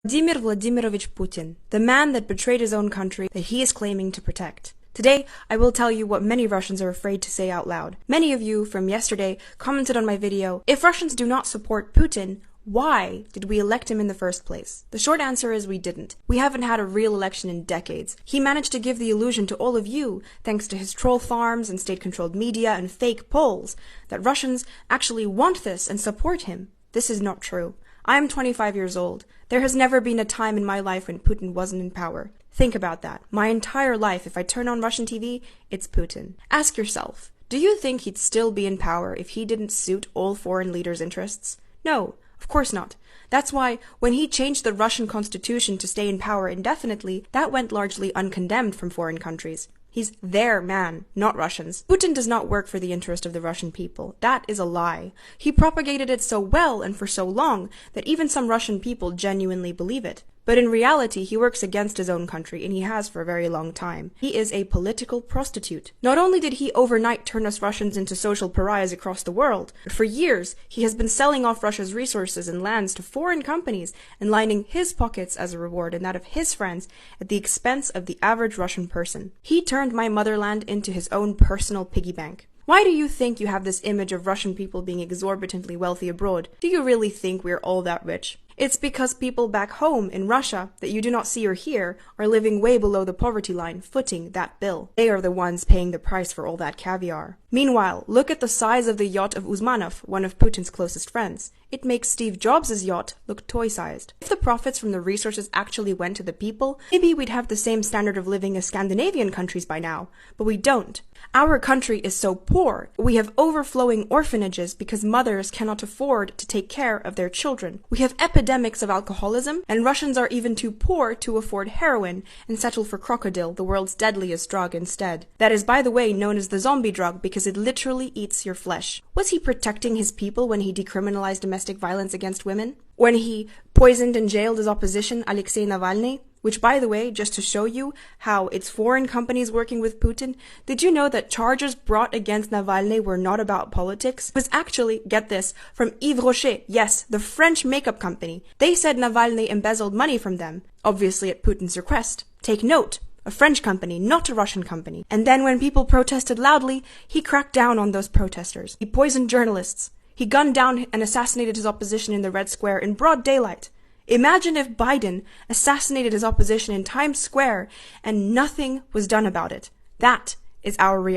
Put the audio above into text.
Vladimir Vladimirovich Putin, the man that betrayed his own country that he is claiming to protect. Today, I will tell you what many Russians are afraid to say out loud. Many of you from yesterday commented on my video, if Russians do not support Putin, why did we elect him in the first place? The short answer is we didn't. We haven't had a real election in decades. He managed to give the illusion to all of you, thanks to his troll farms and state-controlled media and fake polls, that Russians actually want this and support him. This is not true. I am 25 years old. There has never been a time in my life when Putin wasn't in power. Think about that. My entire life, if I turn on Russian TV, it's Putin. Ask yourself, do you think he'd still be in power if he didn't suit all foreign leaders' interests? No, of course not. That's why, when he changed the Russian constitution to stay in power indefinitely, that went largely uncondemned from foreign countries. He's their man, not Russians. Putin does not work for the interest of the Russian people. That is a lie. He propagated it so well and for so long that even some Russian people genuinely believe it. But in reality, he works against his own country, and he has for a very long time. He is a political prostitute. Not only did he overnight turn us Russians into social pariahs across the world, but for years, he has been selling off Russia's resources and lands to foreign companies and lining his pockets as a reward and that of his friends at the expense of the average Russian person. He turned my motherland into his own personal piggy bank. Why do you think you have this image of Russian people being exorbitantly wealthy abroad? Do you really think we're all that rich? It's because people back home in Russia that you do not see or hear are living way below the poverty line, footing that bill. They are the ones paying the price for all that caviar. Meanwhile, look at the size of the yacht of Usmanov, one of Putin's closest friends. It makes Steve Jobs' yacht look toy-sized. If the profits from the resources actually went to the people, maybe we'd have the same standard of living as Scandinavian countries by now. But we don't. Our country is so poor. We have overflowing orphanages because mothers cannot afford to take care of their children. We have epidemics of alcoholism, and Russians are even too poor to afford heroin and settle for crocodile, the world's deadliest drug, instead. That is, by the way, known as the zombie drug because it literally eats your flesh. Was he protecting his people when he decriminalized domestic violence against women? When he poisoned and jailed his opposition, Alexei Navalny? Which, by the way, just to show you how it's foreign companies working with Putin, did you know that charges brought against Navalny were not about politics? It was actually, get this, from Yves Rocher, yes, the French makeup company. They said Navalny embezzled money from them, obviously at Putin's request. Take note, a French company, not a Russian company. And then when people protested loudly, he cracked down on those protesters. He poisoned journalists. He gunned down and assassinated his opposition in the Red Square in broad daylight. Imagine if Biden assassinated his opposition in Times Square and nothing was done about it. That is our reality.